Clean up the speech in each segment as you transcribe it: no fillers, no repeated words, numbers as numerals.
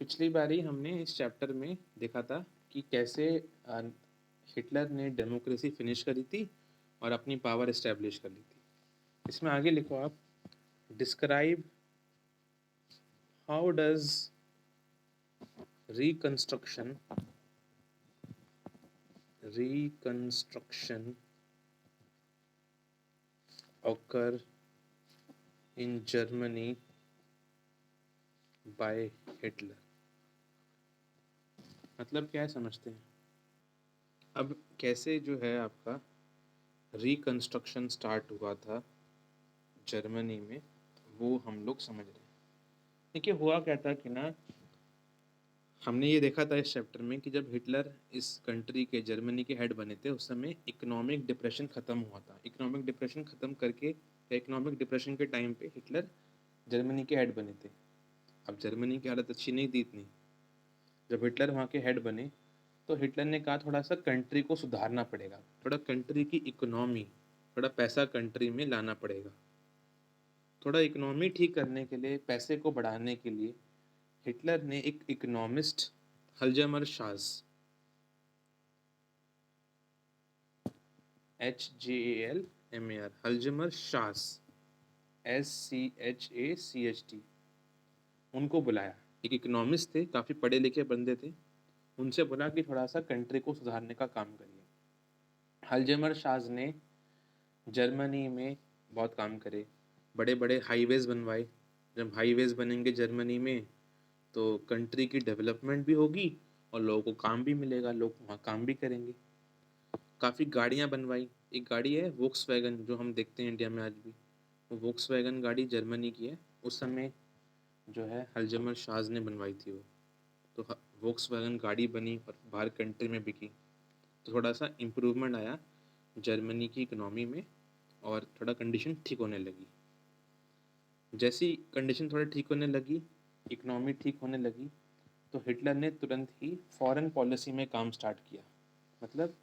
पिछली बारी हमने इस चैप्टर में देखा था कि कैसे हिटलर ने डेमोक्रेसी फिनिश करी थी और अपनी पावर एस्टेब्लिश कर ली थी। इसमें आगे लिखो आप, describe how does reconstruction reconstruction occur in Germany by Hitler। मतलब क्या है समझते हैं। अब कैसे जो है आपका रिकंस्ट्रक्शन स्टार्ट हुआ था जर्मनी में, वो हम लोग समझ रहे हैं। देखिए हुआ क्या था कि ना, हमने ये देखा था इस चैप्टर में कि जब हिटलर इस कंट्री के जर्मनी के हेड बने थे उस समय इकोनॉमिक डिप्रेशन ख़त्म हुआ था। इकोनॉमिक डिप्रेशन ख़त्म करके, इकोनॉमिक डिप्रेशन के टाइम पे हिटलर जर्मनी के हेड बने थे। अब जर्मनी की हालत अच्छी नहीं थी इतनी। जब हिटलर वहाँ के हेड बने तो हिटलर ने कहा थोड़ा सा कंट्री को सुधारना पड़ेगा, थोड़ा कंट्री की इकोनॉमी, थोड़ा पैसा कंट्री में लाना पड़ेगा। थोड़ा इकोनॉमी ठीक करने के लिए, पैसे को बढ़ाने के लिए हिटलर ने एक इकोनॉमिस्ट हल्जमर शास, HJALMAR, हल्जमर शास, SCHACHT, उनको बुलाया। एक इकोनॉमिस्ट थे, काफ़ी पढ़े लिखे बंदे थे। उनसे बोला कि थोड़ा सा कंट्री को सुधारने का काम करिए। हल्जमर शास ने जर्मनी में बहुत काम करे, बड़े बड़े हाईवेज़ बनवाए। जब हाईवेज़ बनेंगे जर्मनी में तो कंट्री की डेवलपमेंट भी होगी और लोगों को काम भी मिलेगा, लोग वहाँ काम भी करेंगे। काफ़ी गाड़ियाँ बनवाई। एक गाड़ी है वोक्सवैगन, जो हम देखते हैं इंडिया में आज भी, वो वोक्सवैगन गाड़ी जर्मनी की है। उस समय जो है हल्जमर शाज ने बनवाई थी वो। तो वोक्सवैगन गाड़ी बनी और बाहर कंट्री में बिकी, तो थोड़ा सा इम्प्रूवमेंट आया जर्मनी की इकोनॉमी में और थोड़ा कंडीशन ठीक होने लगी। जैसी कंडीशन थोड़ा ठीक होने लगी, इकोनॉमी ठीक होने लगी, तो हिटलर ने तुरंत ही फॉरेन पॉलिसी में काम स्टार्ट किया। मतलब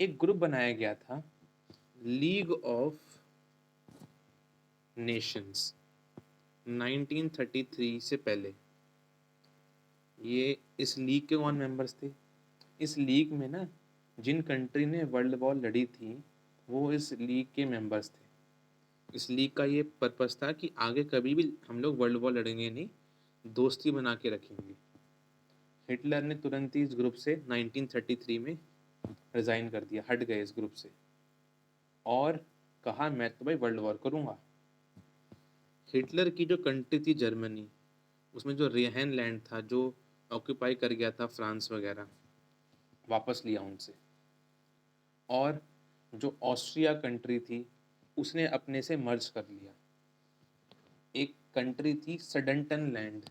एक ग्रुप बनाया गया था, लीग ऑफ नेशंस, 1933 से पहले। ये इस लीग के कौन मेंबर्स थे? इस लीग में ना, जिन कंट्री ने वर्ल्ड वॉर लड़ी थी वो इस लीग के मेंबर्स थे। इस लीग का ये पर्पस था कि आगे कभी भी हम लोग वर्ल्ड वॉर लड़ेंगे नहीं, दोस्ती बना के रखेंगे। हिटलर ने तुरंत ही इस ग्रुप से 1933 में रिज़ाइन कर दिया, हट गए इस ग्रुप से और कहा मैं तो भाई वर्ल्ड वॉर करूँगा। हिटलर की जो कंट्री थी जर्मनी, उसमें जो रेहन लैंड था जो ऑक्यूपाई कर गया था फ्रांस वगैरह, वापस लिया उनसे। और जो ऑस्ट्रिया कंट्री थी उसने अपने से मर्ज कर लिया। एक कंट्री थी सडनटन लैंड,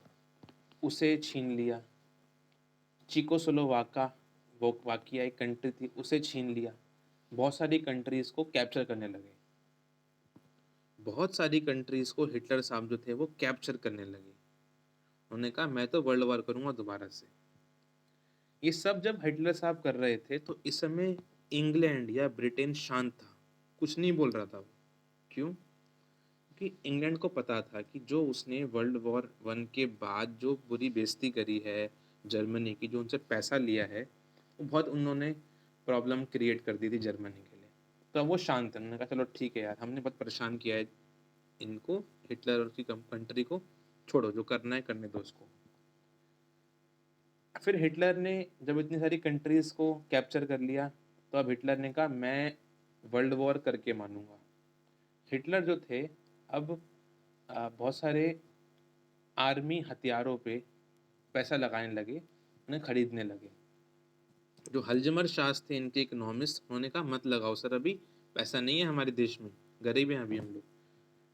उसे छीन लिया। चिकोस्लोवाका वाकिया एक कंट्री थी, उसे छीन लिया। बहुत सारी कंट्रीज़ को कैप्चर करने लगे। बहुत सारी कंट्रीज़ को हिटलर साहब जो थे वो कैप्चर करने लगे। उन्होंने कहा मैं तो वर्ल्ड वॉर करूँगा दोबारा से। ये सब जब हिटलर साहब कर रहे थे तो इस समय इंग्लैंड या ब्रिटेन शांत था, कुछ नहीं बोल रहा था वो। क्यों? क्योंकि इंग्लैंड को पता था कि जो उसने वर्ल्ड वॉर वन के बाद जो बुरी बेइज्जती करी है जर्मनी की, जो उनसे पैसा लिया है, वो बहुत उन्होंने प्रॉब्लम क्रिएट कर दी थी जर्मनी के लिए। तो अब वो शांत है। उन्होंने कहा चलो ठीक है यार, हमने बहुत परेशान किया है इनको, हिटलर और उसकी कंट्री को, छोड़ो, जो करना है करने दो उसको। फिर हिटलर ने जब इतनी सारी कंट्रीज़ को कैप्चर कर लिया तो अब हिटलर ने कहा मैं वर्ल्ड वॉर करके मानूंगा। हिटलर जो थे अब बहुत सारे आर्मी हथियारों पे पैसा लगाने लगे, उन्हें खरीदने लगे। जो हल्जमर शास थे इनके इकोनॉमिस्ट, उन्होंने कहा मत लगाओ सर, अभी पैसा नहीं है हमारे देश में, गरीब हैं अभी हम लोग।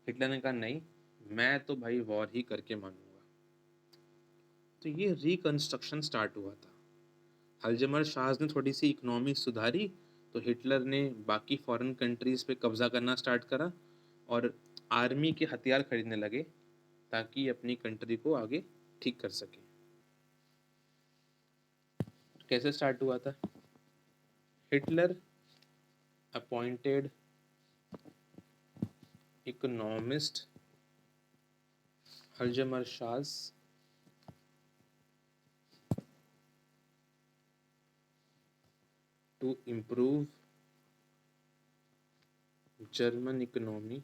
हिटलर ने कहा नहीं, मैं तो भाई वॉर ही करके मानूंगा। तो ये रिकंस्ट्रक्शन स्टार्ट हुआ था। हल्जमर शाह ने थोड़ी सी इकोनॉमी सुधारी तो हिटलर ने बाकी फॉरेन कंट्रीज़ पे कब्ज़ा करना स्टार्ट करा और आर्मी के हथियार खरीदने लगे ताकि अपनी कंट्री को आगे ठीक कर सके। कैसे स्टार्ट हुआ था? हिटलर अपॉइंटेड इकोनॉमिस्ट हल्जमर शाह to improve German economy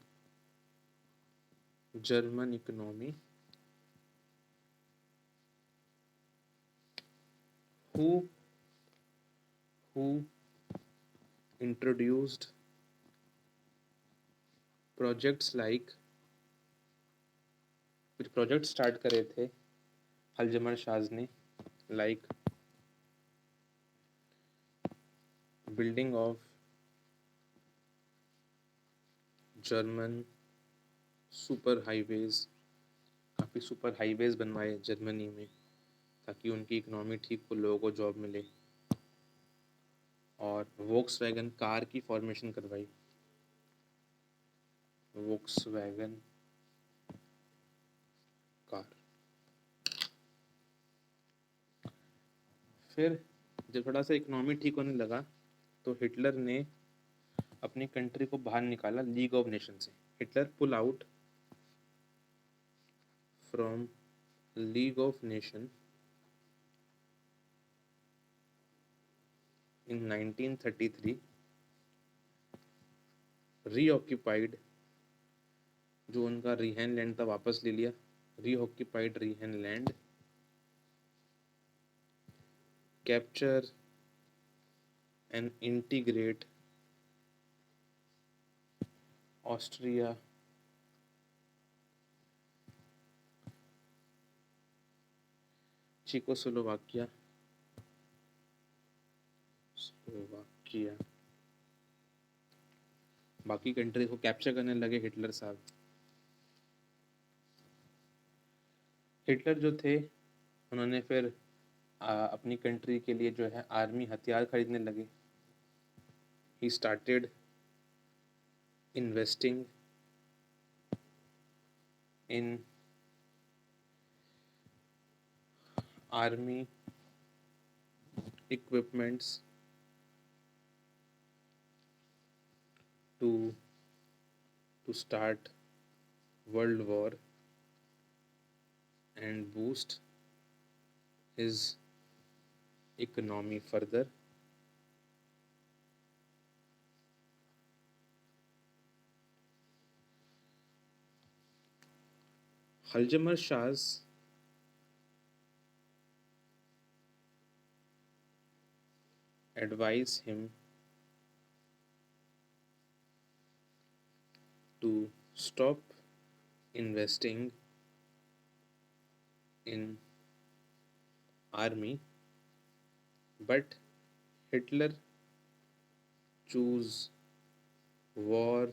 who introduced projects like कुछ प्रोजेक्ट स्टार्ट करे थे अल्जमर शाज ने, like building of German super highways, काफ़ी सुपर हाईवेज बनवाए जर्मनी में ताकि उनकी इकोनॉमी ठीक हो, लोगों को जॉब मिले, और वोक्सवैगन कार की फॉर्मेशन करवाई, वोक्सवैगन कार। फिर जब थोड़ा सा इकोनॉमी ठीक होने लगा तो हिटलर ने अपनी कंट्री को बाहर निकाला लीग ऑफ नेशन से। Hitler pull out from league of nation in 1933, reoccupied जो उनका रिहेन लैंड था वापस ले लिया, reoccupied Rhineland, capture and integrate Austria Czechoslovakia बाकी कंट्री को कैप्चर करने लगे हिटलर साहब। हिटलर जो थे उन्होंने फिर अपनी कंट्री के लिए जो है आर्मी हथियार खरीदने लगे। He started investing in army equipments to start World War and boost his economy further. Aljammar Shah's advise him to stop investing in army, but Hitler choose war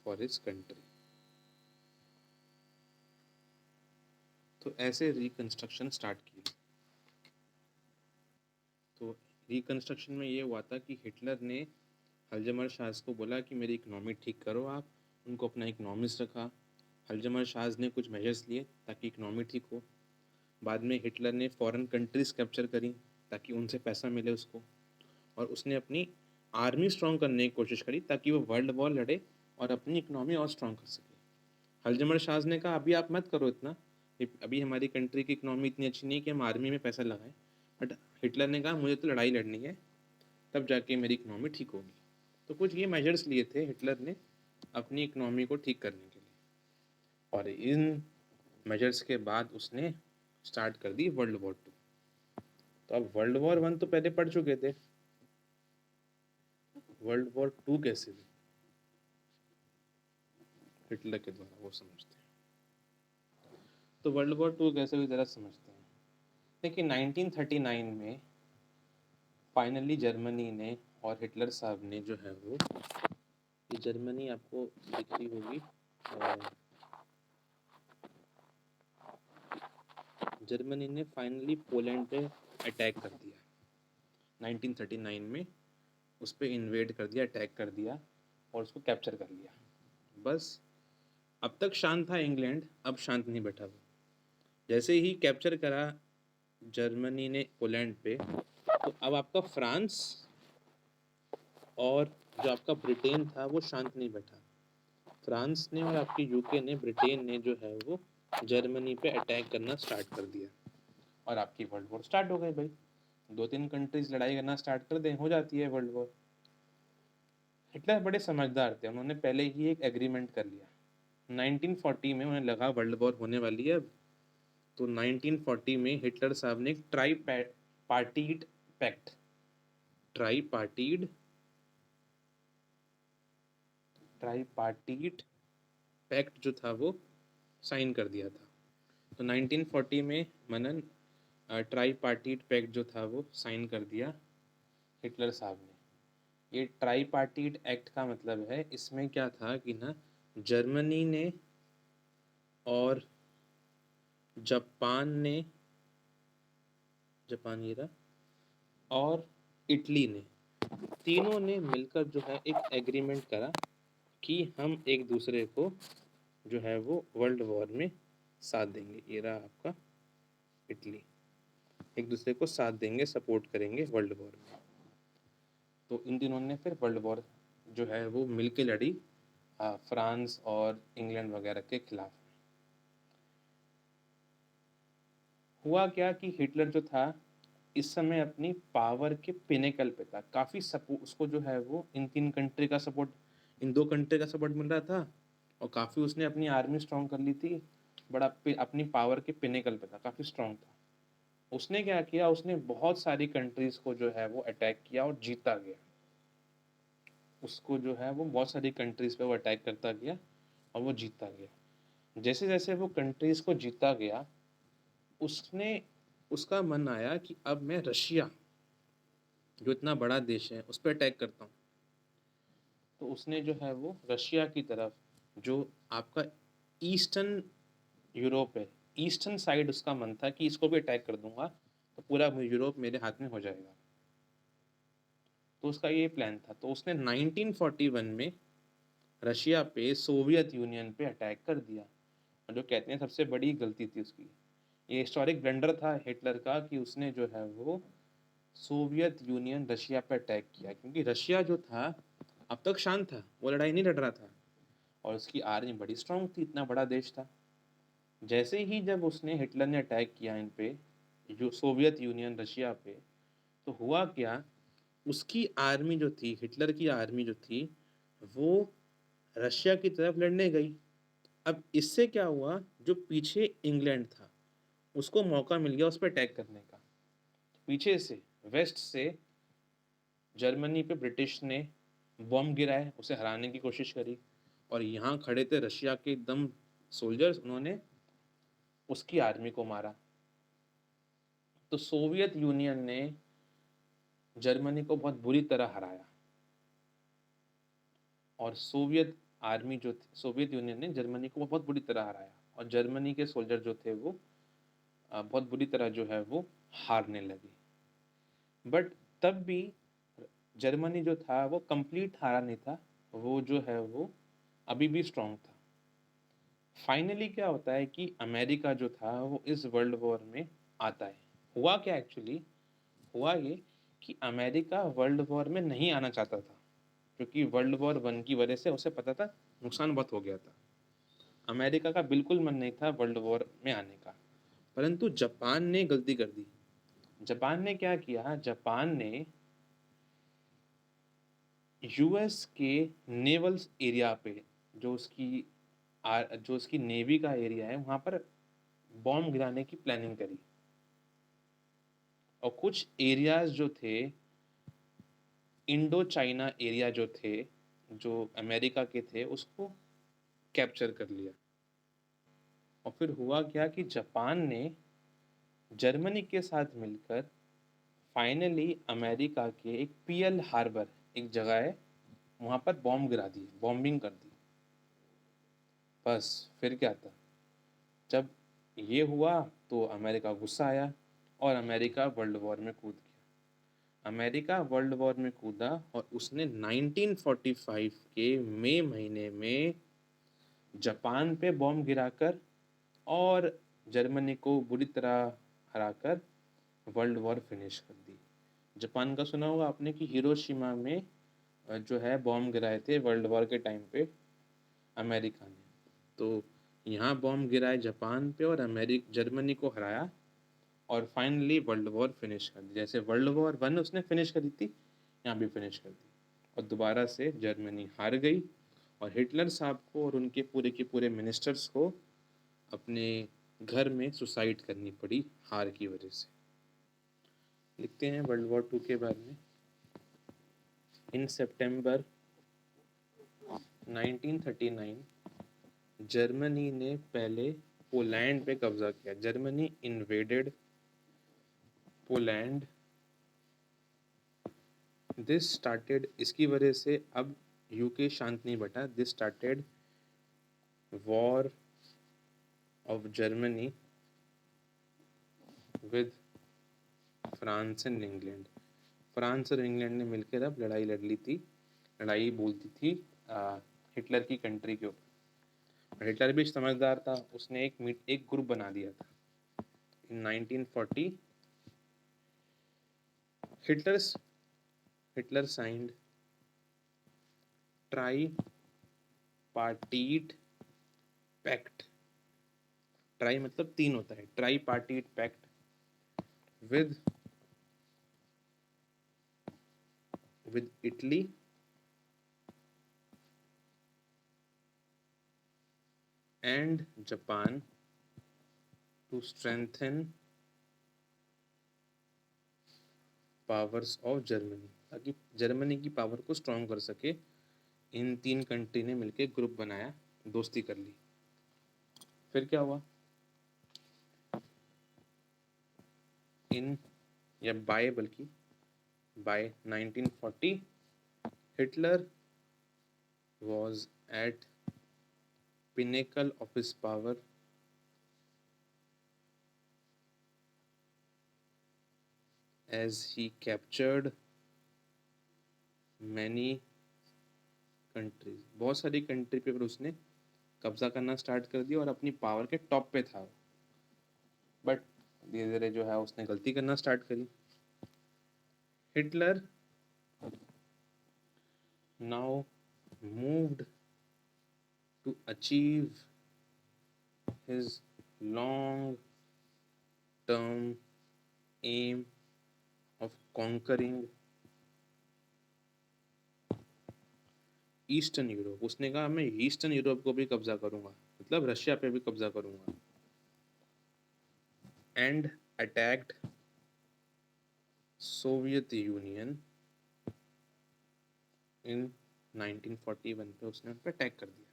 for his country. तो ऐसे reconstruction start की। तो reconstruction में ये हुआ था कि Hitler ने अल्जमर शाज को बोला कि मेरी इकनॉमी ठीक करो आप, उनको अपना इकनॉमिस्ट रखा। अल्जमर शाज ने कुछ मेजर्स लिए ताकि इकनॉमी ठीक हो। बाद में हिटलर ने फॉरेन कंट्रीज कैप्चर करी ताकि उनसे पैसा मिले उसको, और उसने अपनी आर्मी स्ट्रॉन्ग करने की कोशिश करी ताकि वो वर्ल्ड वॉर लड़े और अपनी इकनॉमी और स्ट्रॉन्ग कर सके। अल्जमर शाज ने कहा अभी आप मत करो इतना, अभी हमारी कंट्री की इकनॉमी इतनी अच्छी नहीं कि हम आर्मी में पैसा लगाएं। बट हिटलर ने कहा मुझे तो लड़ाई लड़नी है, तब जाके मेरी इकनॉमी ठीक होगी। तो कुछ ये मेजर्स लिए थे हिटलर ने अपनी इकनॉमी को ठीक करने के लिए, और इन मेजर्स के बाद उसने स्टार्ट कर दी वर्ल्ड वॉर 2। तो अब वर्ल्ड वॉर 1 तो पहले पढ़ चुके थे, वर्ल्ड वॉर 2 कैसे हुई हिटलर के द्वारा वो समझते हैं। तो वर्ल्ड वॉर 2 कैसे हुई ज़रा समझते हैं। देखिए 1939 में फाइनली जर्मनी ने और हिटलर साहब ने जो है वो, ये जर्मनी आपको दिख रही होगी, जर्मनी ने फाइनली पोलैंड पे अटैक कर दिया 1939 में, उस पर इन्वेड कर दिया, अटैक कर दिया और उसको कैप्चर कर लिया। बस अब तक शांत था इंग्लैंड, अब शांत नहीं बैठा वो। जैसे ही कैप्चर करा जर्मनी ने पोलैंड पे, तो अब आपका फ्रांस और जो आपका ब्रिटेन था वो शांत नहीं बैठा। फ्रांस ने और आपकी यूके ने, ब्रिटेन ने जो है वो जर्मनी पे अटैक करना स्टार्ट कर दिया और आपकी वर्ल्ड वॉर स्टार्ट हो गई भाई। 2-3 कंट्रीज लड़ाई करना स्टार्ट कर दें, हो जाती है वर्ल्ड वॉर। हिटलर बड़े समझदार थे, उन्होंने पहले ही एक एग्रीमेंट कर लिया। 1940 में उन्हें लगा वर्ल्ड वॉर होने वाली है अब, तो 1940 में हिटलर साहब ने एक पार्टीड पैक्ट ट्राईपार्टीट पैक्ट जो था वो साइन कर दिया था। तो 1940 में मनन ट्राईपार्टीट पैक्ट जो था वो साइन कर दिया हिटलर साहब ने। ये ट्राईपार्टीट एक्ट का मतलब है, इसमें क्या था कि ना जर्मनी ने और जापान ये रहा, और इटली ने, तीनों ने मिलकर जो है एक एग्रीमेंट करा कि हम एक दूसरे को जो है वो वर्ल्ड वॉर में साथ देंगे। ये रहा आपका इटली, एक दूसरे को साथ देंगे, सपोर्ट करेंगे वर्ल्ड वॉर में। तो इन तीनों ने फिर वर्ल्ड वॉर जो है वो मिल के लड़ी फ्रांस और इंग्लैंड वगैरह के खिलाफ। हुआ क्या कि हिटलर जो था इस समय अपनी पावर के पिनेकल पे था, काफ़ी सपोर्ट उसको जो है वो इन 3 कंट्री का सपोर्ट, इन 2 कंट्री का सपोर्ट मिल रहा था, और काफ़ी उसने अपनी आर्मी स्ट्रॉन्ग कर ली थी, बड़ा अपनी पावर के पिनेकल पे था, काफ़ी स्ट्रॉन्ग था। उसने क्या किया, उसने बहुत सारी कंट्रीज़ को जो है वो अटैक किया और जीता गया। उसको जो है वो बहुत सारी कंट्रीज़ पे वो अटैक करता गया और वो जीतता गया। जैसे जैसे वो कंट्रीज़ को जीतता गया, उसने उसका मन आया कि अब मैं रशिया जो इतना बड़ा देश है उस पर अटैक करता हूँ। तो उसने जो है वो रशिया की तरफ, जो आपका ईस्टर्न यूरोप है, ईस्टर्न साइड उसका मन था कि इसको भी अटैक कर दूंगा तो पूरा यूरोप मेरे हाथ में हो जाएगा। तो उसका ये प्लान था। तो उसने 1941 में रशिया पे, सोवियत यूनियन पे अटैक कर दिया, और जो कहते हैं सबसे बड़ी गलती थी उसकी। ये हिस्टोरिक ब्लंडर था हिटलर का कि उसने जो है वो सोवियत यूनियन रशिया पे अटैक किया, क्योंकि रशिया जो था अब तक शांत था, वो लड़ाई नहीं लड़ रहा था, और उसकी आर्मी बड़ी स्ट्रांग थी, इतना बड़ा देश था। जैसे ही जब उसने हिटलर ने अटैक किया इन पे, जो सोवियत यूनियन रशिया पे, तो हुआ क्या, उसकी आर्मी जो थी, हिटलर की आर्मी जो थी, वो रशिया की तरफ लड़ने गई। अब इससे क्या हुआ, जो पीछे इंग्लैंड था उसको मौका मिल गया उस पर अटैक करने का। पीछे से, वेस्ट से जर्मनी पे ब्रिटिश ने बॉम्ब गिराए, उसे हराने की कोशिश करी, और यहाँ खड़े थे रशिया के एकदम सोल्जर्स, उन्होंने उसकी आर्मी को मारा। तो सोवियत यूनियन ने जर्मनी को बहुत बुरी तरह हराया, और सोवियत आर्मी जो थी, सोवियत यूनियन ने जर्मनी को बहुत बुरी तरह हराया, और जर्मनी के सोल्जर जो थे वो बहुत बुरी तरह जो है वो हारने लगे। बट तब भी जर्मनी जो था वो कंप्लीट हारा नहीं था, वो जो है वो अभी भी स्ट्रांग था। फाइनली क्या होता है कि अमेरिका जो था वो इस वर्ल्ड वॉर में आता है। हुआ क्या एक्चुअली, हुआ ये कि अमेरिका वर्ल्ड वॉर में नहीं आना चाहता था, क्योंकि वर्ल्ड वॉर 1 की वजह से उसे पता था नुकसान बहुत हो गया था। अमेरिका का बिल्कुल मन नहीं था वर्ल्ड वॉर में आने का, परंतु जापान ने गलती कर दी। जापान ने क्या किया, जापान ने यूएस के नेवल एरिया पे, जो उसकी नेवी का एरिया है, वहाँ पर बॉम्ब गिराने की प्लानिंग करी, और कुछ एरियाज जो थे, इंडो चाइना एरिया जो थे, जो अमेरिका के थे, उसको कैप्चर कर लिया। और फिर हुआ क्या कि जापान ने जर्मनी के साथ मिलकर फाइनली अमेरिका के एक पीएल हार्बर, एक जगह है, वहाँ पर बॉम्ब गिरा दिए, बॉम्बिंग कर दी। बस फिर क्या था, जब ये हुआ तो अमेरिका गुस्सा आया, और अमेरिका वर्ल्ड वॉर में कूद गया। अमेरिका वर्ल्ड वॉर में कूदा, और उसने 1945 के मई महीने में जापान पे बॉम्ब गिराकर और जर्मनी को बुरी तरह हराकर वर्ल्ड वॉर फिनिश कर दी। जापान का सुना होगा आपने कि हिरोशिमा में जो है बॉम्ब गिराए थे वर्ल्ड वॉर के टाइम पे अमेरिका ने। तो यहाँ बॉम्ब गिराए जापान पे और जर्मनी को हराया, और फाइनली वर्ल्ड वॉर फिनिश कर दी। जैसे वर्ल्ड वॉर 1 उसने फिनिश करी थी, यहाँ भी फिनिश कर दी, और दोबारा से जर्मनी हार गई और हिटलर साहब को और उनके पूरे के पूरे मिनिस्टर्स को अपने घर में सुसाइड करनी पड़ी हार की वजह से। लिखते हैं वर्ल्ड वॉर 2 के बारे में। इन सितंबर 1939 जर्मनी ने पहले पोलैंड पे कब्जा किया। Germany invaded Poland. This started, इसकी वजह से अब यूके शांत नहीं बैठा। This started war of Germany with France and England. France और इंग्लैंड ने मिलकर अब लड़ाई लड़ ली थी, लड़ाई बोलती थी हिटलर की कंट्री के ऊपर। हिटलर भी समझदार था, उसने एक ग्रुप बना दिया था। In 1940 Hitler signed tripartite pact. Tri मतलब 3 होता है, tripartite pact with Italy and Japan to strengthen powers of Germany, ताकि जर्मनी की पावर को स्ट्रॉन्ग कर सके। इन 3 कंट्री ने मिलकर ग्रुप बनाया, दोस्ती कर ली। फिर क्या हुआ? By 1940 Hitler was at pinnacle of his power as he captured many countries। बहुत सारी कंट्री पे उसने कब्जा करना स्टार्ट कर दिया और अपनी पावर के टॉप पे था। बट धीरे धीरे जो है उसने गलती करना स्टार्ट करी। Hitler now moved to achieve his long term aim of conquering eastern Europe. उसने कहा मैं ईस्टर्न यूरोप को भी कब्जा करूंगा, मतलब रशिया पे भी कब्जा करूंगा। And attacked Soviet union in 1941 पे उसने उन पर अटैक कर दिया।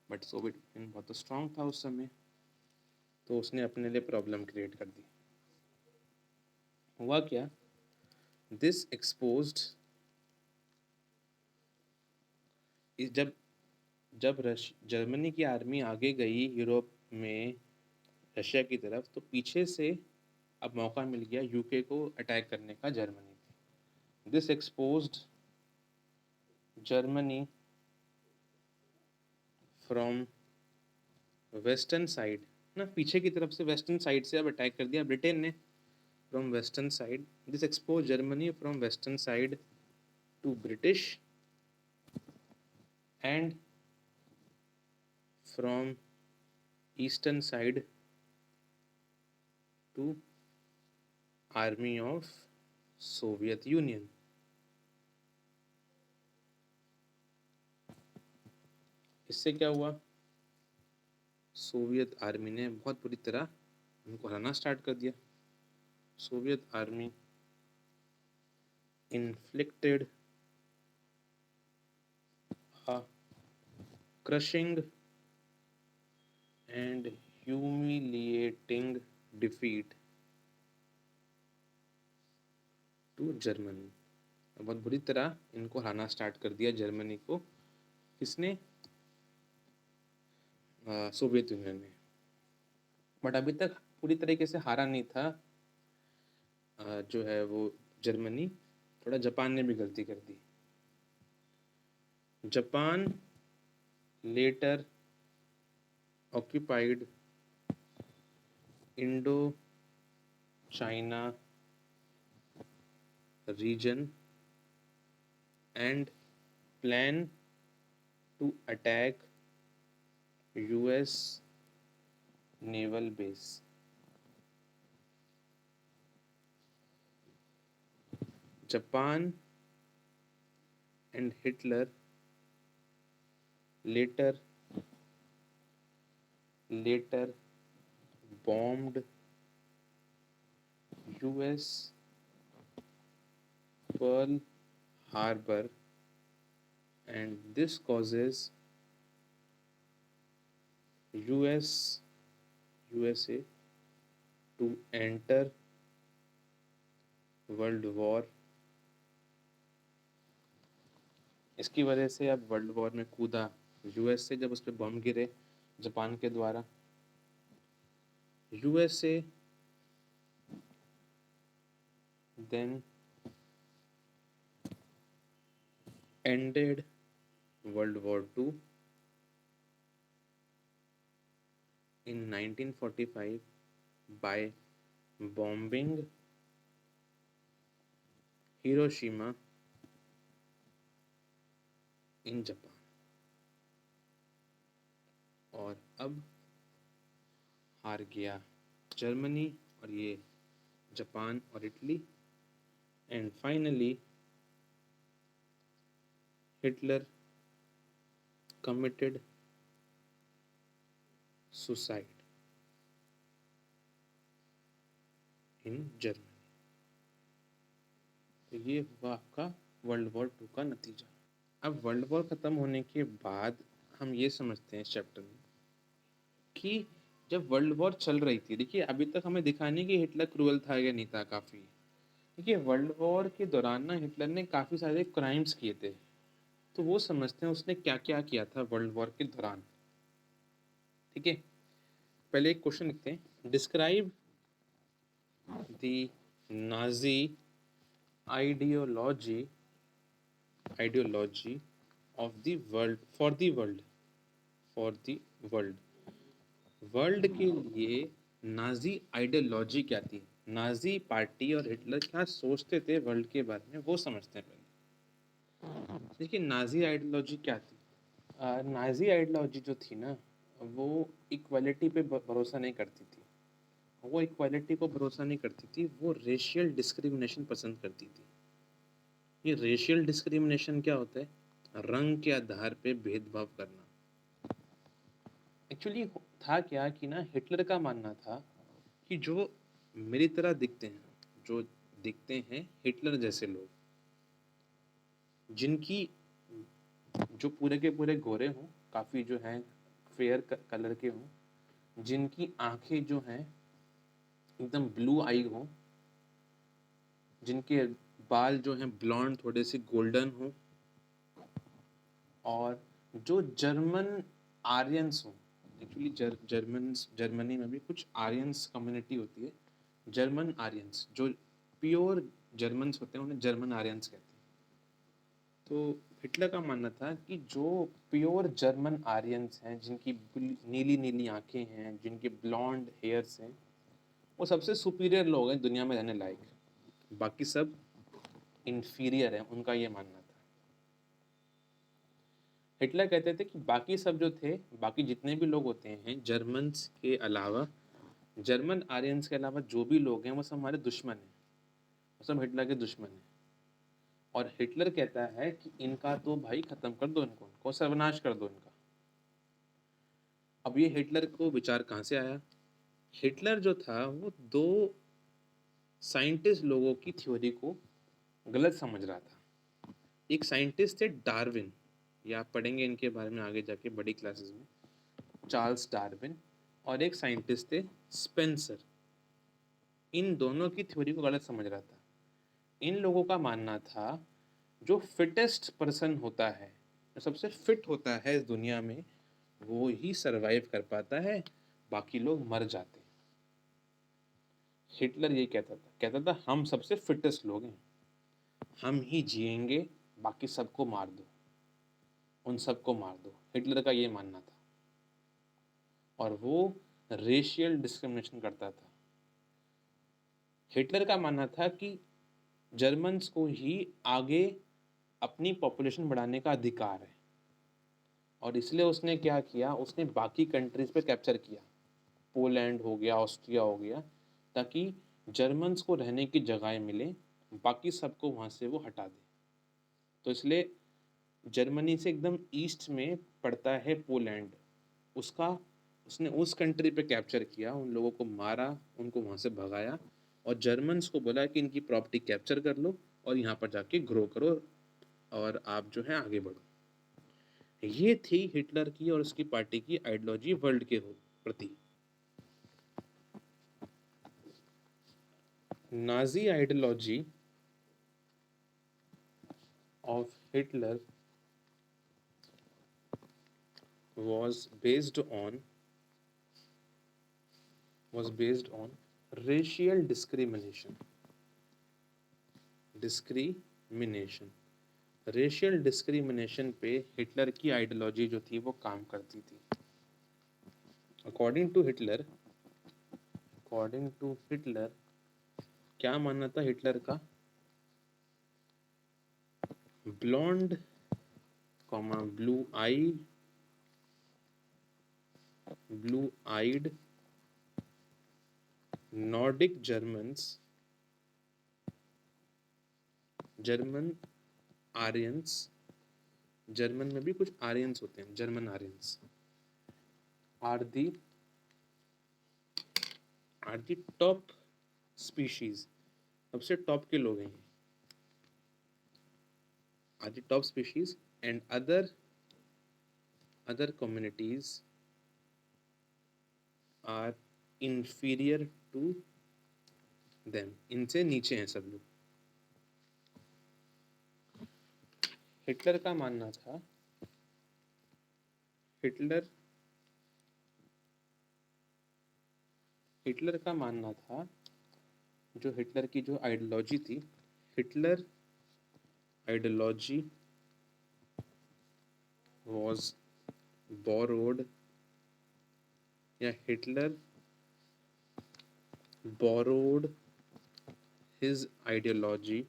बट सोवियत यूनियन बहुत स्ट्रांग था उस समय, तो उसने अपने लिए प्रॉब्लम क्रिएट कर दी। हुआ क्या? दिस एक्सपोज्ड, जब जब जर्मनी की आर्मी आगे गई यूरोप में रशिया की तरफ, तो पीछे से अब मौका मिल गया यूके को अटैक करने का जर्मनी पे। This exposed Germany from western side ना, पीछे की तरफ से वेस्टर्न साइड से अब अटैक कर दिया ब्रिटेन ने। From western side, this expose Germany from western side to British and from eastern side to army of Soviet Union. इससे क्या हुआ? सोवियत आर्मी ने बहुत बुरी तरह उनको हराना स्टार्ट कर दिया। Soviet army inflicted a crushing and humiliating defeat to Germany। बहुत बुरी तरह इनको हराना स्टार्ट कर दिया जर्मनी को। किसने? सोवियत यूनियन ने। बट अभी तक पूरी तरीके से हारा नहीं था जो है वो जर्मनी। थोड़ा जापान ने भी गलती कर दी। Japan later occupied Indo-China region and plan to attack US naval base। Japan and Hitler later bombed US Pearl Harbor, and this causes USA to enter world war. इसकी वजह से अब वर्ल्ड वॉर में कूदा यूएस से, जब उस पर बम गिरे जापान के द्वारा। USA then ended World War II in 1945 by bombing Hiroshima in Japan। और अब हार गया जर्मनी और ये जापान और Italy, and finally Hitler committed suicide in Germany। तो ये हुआ आपका वर्ल्ड वॉर 2 का नतीजा। अब वर्ल्ड वॉर ख़त्म होने के बाद हम ये समझते हैं इस चैप्टर में कि जब वर्ल्ड वॉर चल रही थी, देखिए अभी तक हमें दिखा नहीं कि हिटलर क्रूअल था या नहीं था। काफ़ी देखिए वर्ल्ड वॉर के दौरान ना हिटलर ने काफ़ी सारे क्राइम्स किए थे, तो वो समझते हैं उसने क्या क्या किया था वर्ल्ड वॉर के दौरान। ठीक है, पहले एक क्वेश्चन लिखते हैं। Describe the Nazi ideology of the world for the world. World के लिए नाजी आइडियोलॉजी क्या थी, नाजी पार्टी और हिटलर क्या सोचते थे वर्ल्ड के बारे में, वो समझते हैं पहले। देखिए नाजी आइडियोलॉजी क्या थी। नाजी आइडियोलॉजी जो थी ना, वो इक्वालिटी पे भरोसा नहीं करती थी। वो इक्वालिटी को भरोसा नहीं करती थी, वो रेशियल डिस्क्रिमिनेशन पसंद करती थी। ये रेशियल डिस्क्रिमिनेशन क्या होता है? रंग के आधार पे भेदभाव करना। एक्चुअली था क्या कि ना, हिटलर का मानना था कि जो मेरी तरह दिखते हैं, जो दिखते हैं हिटलर जैसे लोग, जिनकी जो पूरे के पूरे गोरे हों, काफ़ी जो हैं फेयर कलर के हों, जिनकी आंखें जो हैं एकदम ब्लू आई हों, जिनके बाल जो हैं ब्लॉन्ड थोड़े से गोल्डन हों, और जो जर्मन आर्यंस हों। एक्चुअली जर्मनी में भी कुछ आर्यंस कम्युनिटी होती है, जर्मन आर्यंस। जो प्योर जर्मन्स होते हैं उन्हें जर्मन आर्यंस कहते हैं। तो हिटलर का मानना था कि जो प्योर जर्मन आर्यंस हैं, जिनकी नीली नीली आंखें हैं, जिनके ब्लॉन्ड हेयर्स हैं, वो सबसे सुपीरियर लोग हैं दुनिया में रहने लायक, बाकी सब इन्फीरियर हैं, उनका ये मानना था। हिटलर कहते थे कि बाकी सब जो थे, बाकी जितने भी लोग होते हैं जर्मन्स के अलावा, जर्मन आर्यंस के अलावा जो भी लोग हैं वो सब हमारे दुश्मन हैं, वो सब हिटलर के दुश्मन हैं। और हिटलर कहता है कि इनका तो भाई ख़त्म कर दो, इनको सर्वनाश कर दो इनका। अब ये हिटलर को विचार कहाँ से आया? हिटलर जो था वो दो साइंटिस्ट लोगों की थ्योरी को गलत समझ रहा था। एक साइंटिस्ट थे डार्विन, ये आप पढ़ेंगे इनके बारे में आगे जाके बड़ी क्लासेस में, चार्ल्स डार्विन, और एक साइंटिस्ट थे स्पेंसर। इन दोनों की थ्योरी को गलत समझ रहा था। इन लोगों का मानना था जो फिटेस्ट पर्सन होता है, जो सबसे फिट होता है इस दुनिया में, वो ही सरवाइव कर पाता है, बाकी लोग मर जाते हैं। हिटलर ये कहता था हम सबसे फिटेस्ट लोग हैं, हम ही जिएंगे, बाकी सबको मार दो, उन सबको मार दो। हिटलर का ये मानना था, और वो रेशियल डिस्क्रिमिनेशन करता था। हिटलर का मानना था कि जर्मन्स को ही आगे अपनी पॉपुलेशन बढ़ाने का अधिकार है, और इसलिए उसने क्या किया, उसने बाकी कंट्रीज पे कैप्चर किया, पोलैंड हो गया, ऑस्ट्रिया हो गया, ताकि जर्मन्स को रहने की जगह मिले बाकी सबको वहाँ से वो हटा दे। तो इसलिए जर्मनी से एकदम ईस्ट में पड़ता है पोलैंड, उसका उसने उस कंट्री पे कैप्चर किया, उन लोगों को मारा, उनको वहाँ से भगाया और जर्मन्स को बोला कि इनकी प्रॉपर्टी कैप्चर कर लो और यहाँ पर जाके ग्रो करो और आप जो है आगे बढ़ो। ये थी हिटलर की और उसकी पार्टी की आइडियोलॉजी वर्ल्ड के प्रति। Nazi ideology of Hitler was based on racial discrimination. Racial discrimination पे हिटलर की आइडियोलॉजी जो थी वो काम करती थी। अकॉर्डिंग टू हिटलर क्या मानना था हिटलर का? Blonde blue eyed Nordic German Aryans, German में भी कुछ आर्यंस होते हैं, German Aryans are the top species, सबसे टॉप के लोग हैं, are the top species and other communities are inferior to them, इनसे नीचे हैं सब लोग। हिटलर का मानना था, हिटलर का मानना था, जो हिटलर की जो आइडियोलॉजी थी, हिटलर आइडियोलॉजी was borrowed, या Hitler borrowed his ideology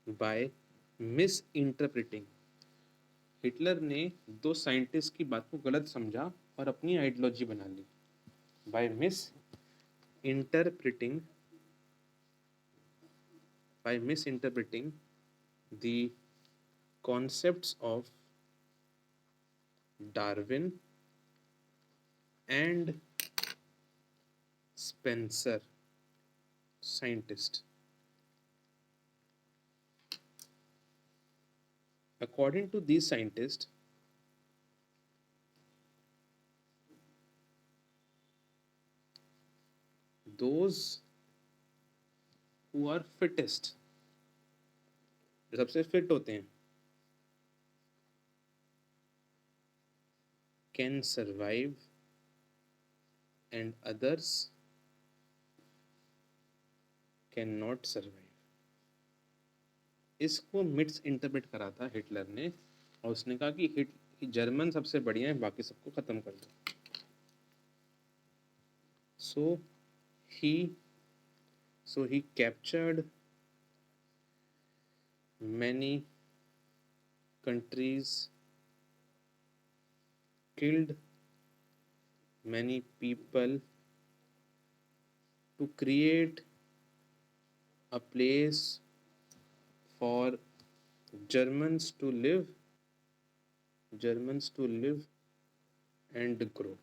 by misinterpreting, Hitler ने दो साइंटिस्ट की बात को गलत समझा और अपनी आइडियोलॉजी बना ली। by misinterpreting the concepts of Darwin and Spencer, scientist. According to these scientists, those who are fittest, जो सबसे फिट होते हैं, can survive and others cannot survive. इसको मिस इंटरप्रेट करा था हिटलर ने और उसने कहा कि जर्मन सबसे बढ़िया है, बाकी सबको खत्म कर दो। So he captured many countries, killed many people to create a place for Germans to live and grow.